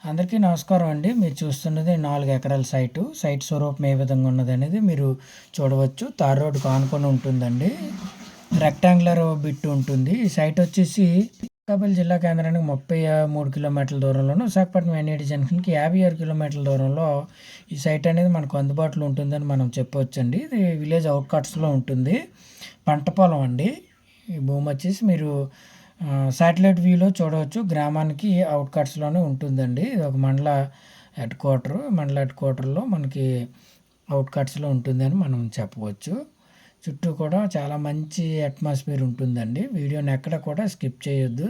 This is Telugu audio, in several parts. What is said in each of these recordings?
అందరికీ నమస్కారం అండి. మీరు చూస్తున్నది 4 ఎకరాల సైట్ స్వరూపం ఏ విధంగా ఉన్నదనేది మీరు చూడవచ్చు. తార్ రోడ్డుకి ఆనుకొని ఉంటుందండి. రెక్టాంగులర్ బిట్ ఉంటుంది. ఈ సైట్ వచ్చేసి అనకాపల్లి జిల్లా కేంద్రానికి 33 కిలోమీటర్ల దూరంలోను, విశాఖపట్నం ఎన్ఏటి జంక్షన్కి 56 కిలోమీటర్ల దూరంలో ఈ సైట్ అనేది మనకు అందుబాటులో ఉంటుందని మనం చెప్పవచ్చండి. ఇది విలేజ్ అవుట్కట్స్లో ఉంటుంది. పంట పొలం అండి. ఈ భూమి వచ్చేసి మీరు శాటిలైట్ వ్యూలో చూడవచ్చు. గ్రామానికి అవుట్కట్స్లోనే ఉంటుందండి. ఇది ఒక హెడ్ క్వార్టర్లో మనకి అవుట్కట్స్లో ఉంటుందని మనం చెప్పవచ్చు. చుట్టూ కూడా చాలా మంచి అట్మాస్ఫియర్ ఉంటుందండి. వీడియోని ఎక్కడ కూడా స్కిప్ చేయొద్దు.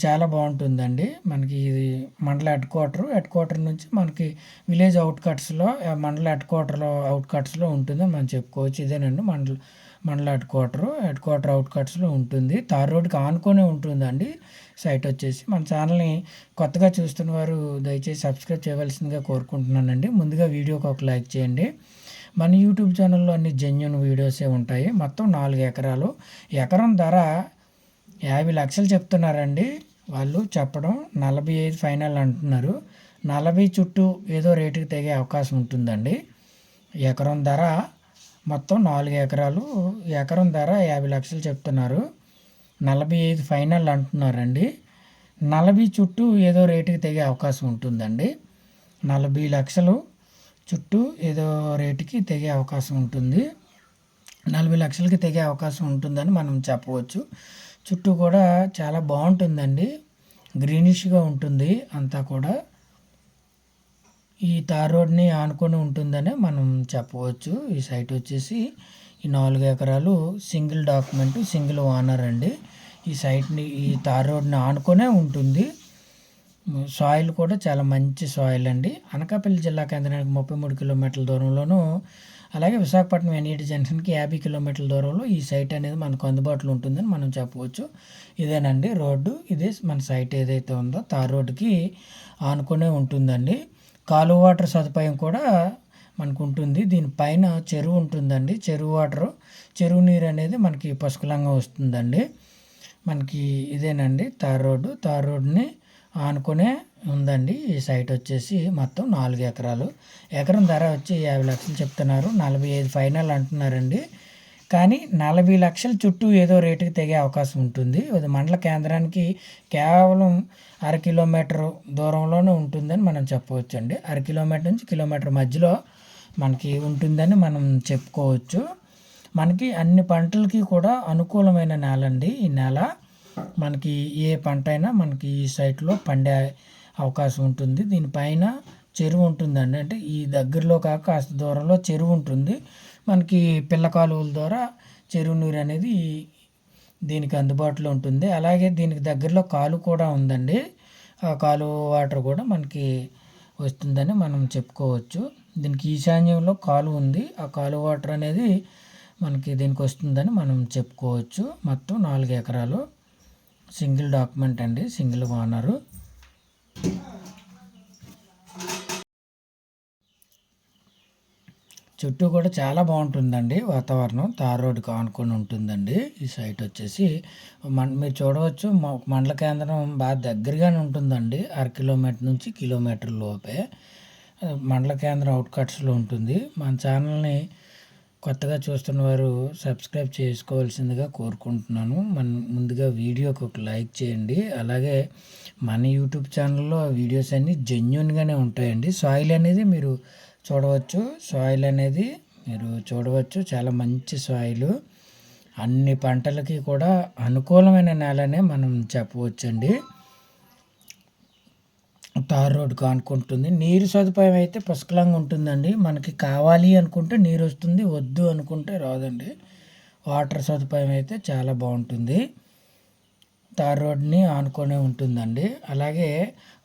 చాలా బాగుంటుందండి. మనకి ఇది మండల హెడ్ క్వార్టర్ నుంచి మనకి విలేజ్ అవుట్కట్స్లో మండల అవుట్కట్స్లో ఉంటుందని మనం చెప్పుకోవచ్చు. ఇదేనండి మండల హెడ్ క్వార్టర్ అవుట్కట్స్లో ఉంటుంది. తార్ రోడ్డుకి ఆనుకొనే ఉంటుందండి సైట్ వచ్చేసి. మన ఛానల్ని కొత్తగా చూస్తున్న వారు దయచేసి సబ్స్క్రైబ్ చేయవలసిందిగా కోరుకుంటున్నానండి. ముందుగా వీడియోకి ఒక లైక్ చేయండి. మన యూట్యూబ్ ఛానల్లో అన్ని జెన్యూన్ వీడియోసే ఉంటాయి. మొత్తం 4 ఎకరాలు. ఎకరం ధర 50 లక్షలు చెప్తున్నారండి. వాళ్ళు చెప్పడం 45 ఫైనల్ అంటున్నారు. 40 చుట్టూ ఏదో రేటుకి తెగే అవకాశం ఉంటుందండి. ఎకరం ధర మొత్తం 4 ఎకరాలు. ఎకరం ధర 50 లక్షలు చెప్తున్నారు. 45 ఫైనల్ అంటున్నారండి. 40 చుట్టూ ఏదో రేటుకి తెగే అవకాశం ఉంటుందండి. 40 లక్షలు చుట్టూ ఏదో రేటుకి తెగే అవకాశం ఉంటుంది. 40 లక్షలకి తెగే అవకాశం ఉంటుందని మనం చెప్పవచ్చు. చుట్టూ కూడా చాలా బాగుంటుందండి. గ్రీనిష్గా ఉంటుంది అంతా కూడా. ఈ తార్ రోడ్ని ఆనుకొని ఉంటుందని మనం చెప్పవచ్చు. ఈ సైట్ వచ్చేసి ఈ 4 ఎకరాలు సింగిల్ డాక్యుమెంట్, సింగిల్ ఓనర్ అండి. ఈ తార్ రోడ్ని ఆనుకొనే ఉంటుంది. సాయిల్ కూడా చాలా మంచి సాయిల్ అండి. అనకాపల్లి జిల్లా కేంద్రానికి 33 కిలోమీటర్ల దూరంలోను, అలాగే విశాఖపట్నం ఎన్ఈటి జంక్షన్కి 50 కిలోమీటర్ల దూరంలో ఈ సైట్ అనేది మనకు అందుబాటులో ఉంటుందని మనం చెప్పవచ్చు. ఇదేనండి రోడ్డు. ఇదే మన సైట్ ఏదైతే ఉందో తార్ రోడ్డుకి ఆనుకొనే ఉంటుందండి. కాలువ వాటర్ సదుపాయం కూడా మనకు ఉంటుంది. దీనిపైన చెరువు ఉంటుందండి. చెరువు నీరు అనేది మనకి పుష్కలంగా వస్తుందండి. మనకి ఇదేనండి తార్ రోడ్డుని ఆనుకునే ఉందండి. ఈ సైట్ వచ్చేసి మొత్తం 4 ఎకరాలు. ఎకరం ధర వచ్చి 50 లక్షలు చెప్తున్నారు. 45 ఫైనల్ అంటున్నారండి. కానీ 40 లక్షల చుట్టూ ఏదో రేటుకి తెగే అవకాశం ఉంటుంది. అది మండల కేంద్రానికి కేవలం 1/2 కిలోమీటర్ దూరంలోనే ఉంటుందని మనం చెప్పవచ్చండి. 1/2 కిలోమీటర్ నుంచి కిలోమీటర్ మధ్యలో మనకి ఉంటుందని మనం చెప్పుకోవచ్చు. మనకి అన్ని పంటలకి కూడా అనుకూలమైన నేల అండి ఈ నేల. మనకి ఏ పంట అయినా మనకి ఈ సైట్లో పండే అవకాశం ఉంటుంది. దీనిపైన చెరువు ఉంటుందండి. అంటే ఈ దగ్గరలో కాస్త దూరంలో చెరువు ఉంటుంది. మనకి పిల్ల కాలువల ద్వారా చెరువు నీరు అనేది దీనికి అందుబాటులో ఉంటుంది. అలాగే దీనికి దగ్గరలో కాలువ కూడా ఉందండి. ఆ కాలువ వాటర్ కూడా మనకి వస్తుందని మనం చెప్పుకోవచ్చు. దీనికి ఈశాన్యంలో కాలువ ఉంది. ఆ కాలువ వాటర్ అనేది మనకి దీనికి వస్తుందని మనం చెప్పుకోవచ్చు. మొత్తం 4 ఎకరాలు సింగిల్ డాక్యుమెంట్ అండి, సింగిల్ ఓనరు. చుట్టూ కూడా చాలా బాగుంటుందండి వాతావరణం. తార్ రోడ్డుకి ఆనుకొని ఉంటుందండి ఈ సైట్ వచ్చేసి. మీరు చూడవచ్చు మండల కేంద్రం బాగా దగ్గరగానే ఉంటుందండి. 1/2 కిలోమీటర్ నుంచి కిలోమీటర్ లోపే మండల కేంద్రం అవుట్కట్స్లో ఉంటుంది. మన ఛానల్ని కొత్తగా చూస్తున్న వారు సబ్స్క్రైబ్ చేసుకోవాల్సిందిగా కోరుకుంటున్నాను. ముందుగా వీడియోకి ఒక లైక్ చేయండి. అలాగే మన యూట్యూబ్ ఛానల్లో వీడియోస్ అన్నీ జెన్యూన్గానే ఉంటాయండి. సాయిల్ అనేది మీరు చూడవచ్చు. చాలా మంచి సాయిల్. అన్ని పంటలకి కూడా అనుకూలమైన నేలనే మనం చెప్పవచ్చండి. Tar road కానుకుంటుంది. నీరు సదుపాయం అయితే పుష్కలంగా ఉంటుందండి. మనకి కావాలి అనుకుంటే నీరు వస్తుంది, వద్దు అనుకుంటే రాదండి. వాటర్ సదుపాయం అయితే చాలా బాగుంటుంది. తార్ రోడ్ని ఆనుకొనే ఉంటుందండి. అలాగే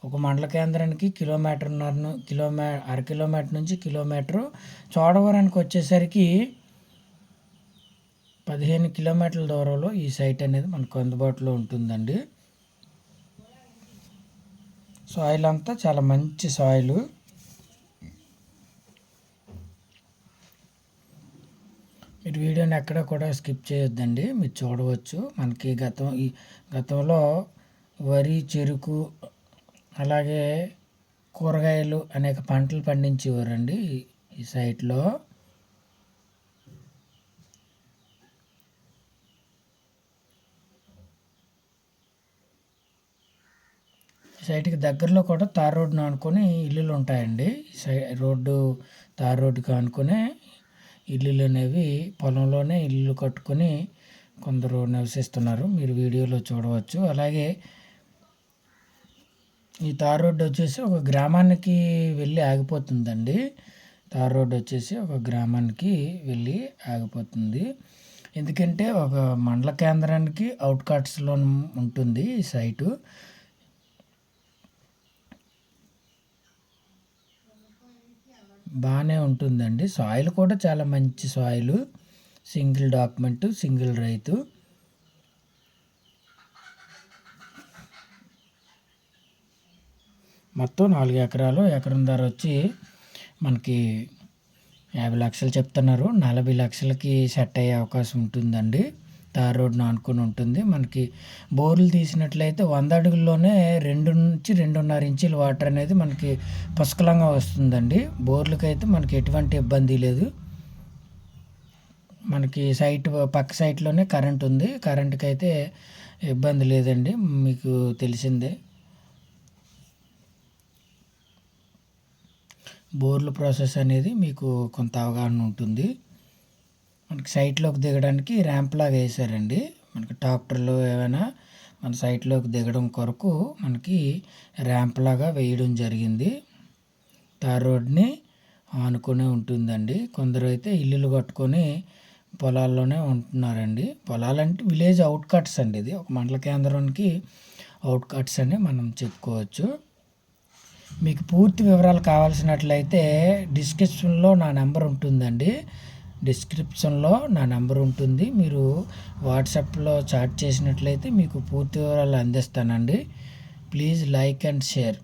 ఒక మండల కేంద్రానికి 1/2 కిలోమీటర్ నుంచి కిలోమీటరు. చోడవరానికి వచ్చేసరికి 15 కిలోమీటర్ల దూరంలో ఈ సైట్ అనేది మనకు అందుబాటులో ఉంటుందండి. సాయిల్ అంతా చాలా మంచి సాయిల్. మీరు వీడియోని ఎక్కడ కూడా స్కిప్ చేయొద్దండి. మీరు చూడవచ్చు. మనకి గతంలో వరి, చెరుకు, అలాగే కూరగాయలు అనేక పంటలు పండించేవారండి ఈ సైట్లో. సైట్కి దగ్గరలో కూడా తార్ రోడ్డును ఆనుకొని ఇల్లులు ఉంటాయండి. రోడ్డు తార్ రోడ్డుకి ఆనుకునే ఇల్లులు అనేవి పొలంలోనే ఇల్లు కట్టుకొని కొందరు నివసిస్తున్నారు, మీరు వీడియోలో చూడవచ్చు. అలాగే ఈ తార్ రోడ్డు వచ్చేసి ఒక గ్రామానికి వెళ్ళి ఆగిపోతుందండి. తార్ రోడ్డు వచ్చేసి ఒక గ్రామానికి వెళ్ళి ఆగిపోతుంది. ఎందుకంటే ఒక మండల కేంద్రానికి అవుట్కట్స్లో ఉంటుంది ఈ సైటు. బాగానే ఉంటుందండి. సాయిల్ కూడా చాలా మంచి సాయిల్, సింగిల్ డాక్యుమెంట్, సింగిల్ రైతు. మొత్తం 4 ఎకరాలు. ఎకరం ధర వచ్చి మనకి 50 లక్షలు చెప్తున్నారు. 40 లక్షలకి సెట్ అయ్యే అవకాశం ఉంటుందండి. తార్ రోడ్డును ఆనుకొని ఉంటుంది. మనకి బోర్లు తీసినట్లయితే 100 అడుగుల్లోనే 2 నుంచి 2.5 ఇంచుల వాటర్ అనేది మనకి పుష్కలంగా వస్తుందండి. బోర్లకైతే మనకి ఎటువంటి ఇబ్బంది లేదు. మనకి పక్క సైట్లోనే కరెంట్ ఉంది. కరెంట్కి అయితే ఇబ్బంది లేదండి, మీకు తెలిసిందే. బోర్లు ప్రాసెస్ అనేది మీకు కొంత అవగాహన ఉంటుంది. మనకి సైట్లోకి దిగడానికి ర్యాంప్ లాగా వేసారండి. మనకి ట్రాక్టర్లు ఏమైనా మన సైట్లోకి దిగడం కొరకు మనకి ర్యాంప్ లాగా వేయడం జరిగింది. తార్ రోడ్ని ఆనుకునే ఉంటుందండి. కొందరు అయితే ఇల్లులు కట్టుకొని పొలాల్లోనే ఉంటున్నారండి. పొలాలంటే విలేజ్ అవుట్కట్స్ అండి. ఇది ఒక మండల కేంద్రానికి అవుట్కట్స్ అని మనం చెప్పుకోవచ్చు. మీకు పూర్తి వివరాలు కావాల్సినట్లయితే డిస్క్రిప్షన్లో నా నెంబర్ ఉంటుందండి. డిస్క్రిప్షన్లో నా నెంబర్ ఉంటుంది. మీరు వాట్సాప్లో చాట్ చేసినట్లయితే మీకు పూర్తి వివరాలు అందిస్తానండి. Please like and share.